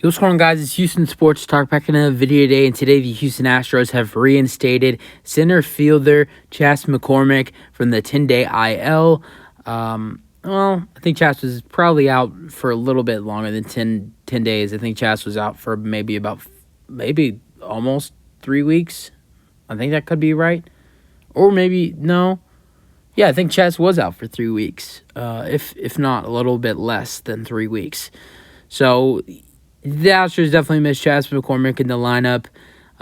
What's going on, guys? It's Houston Sports Talk back in another video today, and today the Houston Astros have reinstated center fielder Chas McCormick from the 10-day IL. I think Chas was probably out for a little bit longer than 10 days. I think Chas was out for maybe almost 3 weeks. I think that could be right. Or maybe, no. Yeah, I think Chas was out for 3 weeks, if not a little bit less than 3 weeks. So the Astros definitely miss Chas McCormick in the lineup.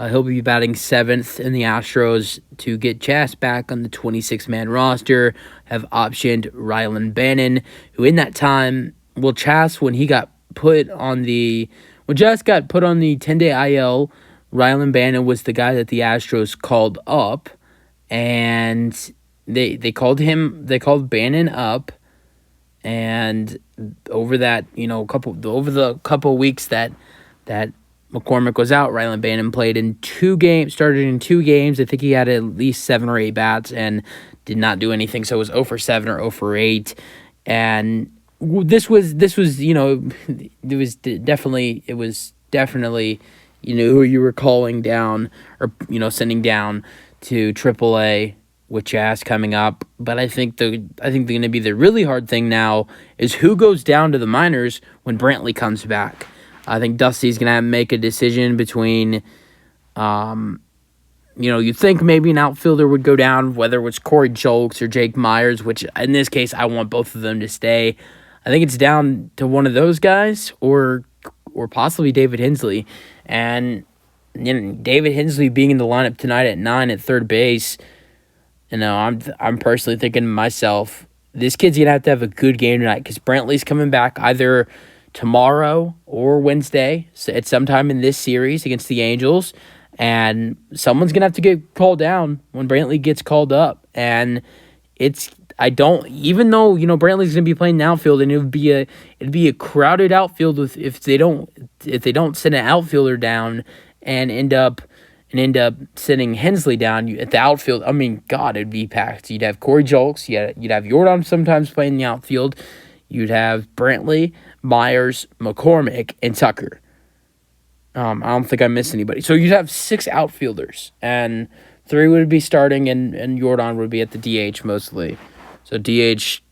He'll be batting 7th in the Astros. To get Chas back on the 26-man roster, have optioned Rylan Bannon, who in that time, Chas got put on the 10-day IL, Rylan Bannon was the guy that the Astros called up, and they called Bannon up. And over that, over the couple weeks that McCormick was out, Rylan Bannon started in 2 games. I think he had at least 7 or 8 bats and did not do anything. So it was 0 for 7 or 0 for 8. And this was definitely who you were calling down or sending down to AAA. With Chas coming up, but I think they're going to be the really hard thing now is who goes down to the minors when Brantley comes back. I think Dusty's going to have to make a decision between, you think maybe an outfielder would go down, whether it was Corey Julks or Jake Myers, which in this case I want both of them to stay. I think it's down to one of those guys or possibly David Hensley, and David Hensley being in the lineup tonight at 9 at third base. I'm personally thinking to myself, this kid's going to have a good game tonight because Brantley's coming back either tomorrow or Wednesday at some time in this series against the Angels, and someone's going to have to get called down when Brantley gets called up. And even though, Brantley's going to be playing the outfield, and it'd be a crowded outfield if they don't send an outfielder down and end up sending Hensley down at the outfield. I mean, God, it'd be packed. You'd have Corey Julks. You'd have Jordan sometimes playing the outfield. You'd have Brantley, Myers, McCormick, and Tucker. I don't think I missed anybody. So you'd have 6 outfielders, and 3 would be starting, and Jordan would be at the DH mostly. So DH,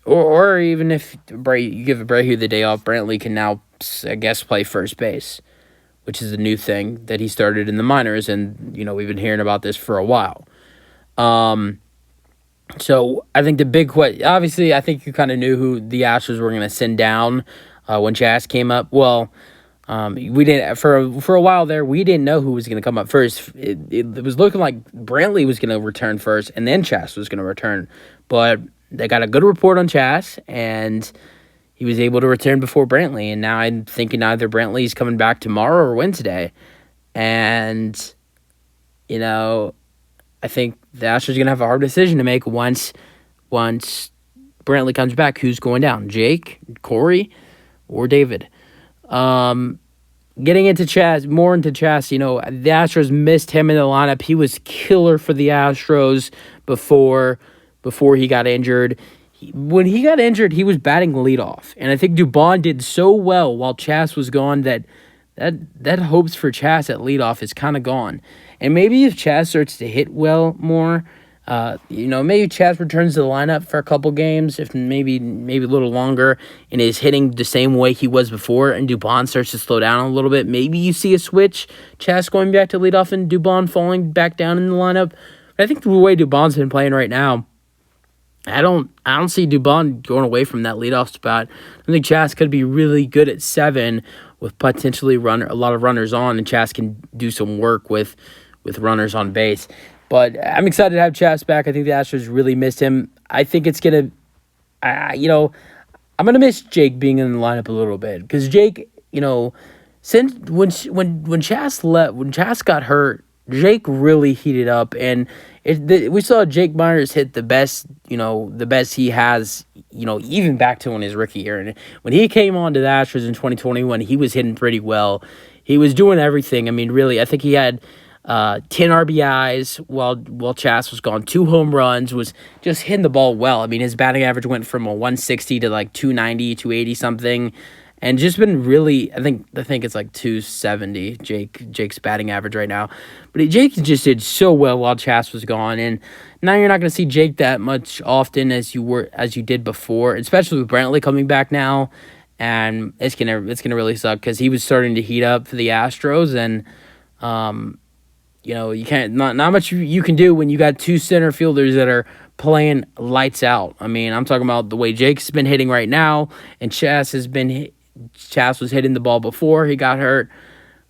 or even if you give Abreu the day off, Brantley can now, I guess, play first base, which is a new thing that he started in the minors, and, we've been hearing about this for a while. So I think the big question, obviously, I think you kind of knew who the Astros were going to send down when Chas came up. Well, we didn't, for a while there, we didn't know who was going to come up first. It was looking like Brantley was going to return first, and then Chas was going to return. But they got a good report on Chas, and he was able to return before Brantley, and now I'm thinking either Brantley's coming back tomorrow or Wednesday. And, I think the Astros are going to have a hard decision to make once Brantley comes back. Who's going down, Jake, Corey, or David? Getting into Chas, the Astros missed him in the lineup. He was killer for the Astros before he got injured. When he got injured, he was batting leadoff, and I think Dubon did so well while Chas was gone that hopes for Chas at leadoff is kind of gone. And maybe if Chas starts to hit well more, maybe Chas returns to the lineup for a couple games, if maybe a little longer, and is hitting the same way he was before, and Dubon starts to slow down a little bit. Maybe you see a switch, Chas going back to leadoff and Dubon falling back down in the lineup. But I think the way Dubon's been playing right now, I don't see Dubon going away from that leadoff spot. I think Chas could be really good at 7 with potentially a lot of runners on, and Chas can do some work with runners on base. But I'm excited to have Chas back. I think the Astros really missed him. I think it's going to, I'm going to miss Jake being in the lineup a little bit, because Jake, since when Chas got hurt, Jake really heated up, and we saw Jake Myers hit the best he has, even back to in his rookie year. And when he came on to the Astros in 2021, he was hitting pretty well. He was doing everything. I mean, really, I think he had 10 RBIs while Chas was gone, 2 home runs, was just hitting the ball well. I mean, his batting average went from a 160 to like 290, 280 something. and just been really. I think it's like 270. Jake's batting average right now, but Jake just did so well while Chas was gone, and now you're not going to see Jake that much often as you did before, especially with Brantley coming back now, and it's gonna really suck because he was starting to heat up for the Astros, and you can't not much you can do when you got two center fielders that are playing lights out. I mean, I'm talking about the way Jake's been hitting right now, and Chas was hitting the ball before he got hurt.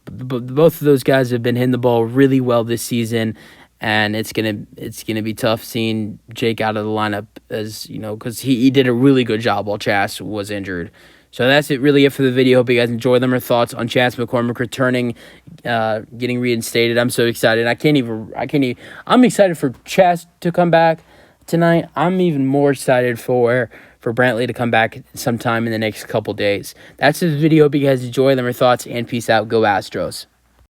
But both of those guys have been hitting the ball really well this season, and it's gonna be tough seeing Jake out of the lineup because he did a really good job while Chas was injured. So that's really it for the video. Hope you guys enjoy them. Or thoughts on Chas McCormick returning, getting reinstated. I'm so excited. I'm excited for Chas to come back tonight. I'm even more excited for Brantley to come back sometime in the next couple days. That's the video. Hope you guys enjoy them. Or thoughts, and peace out. Go Astros.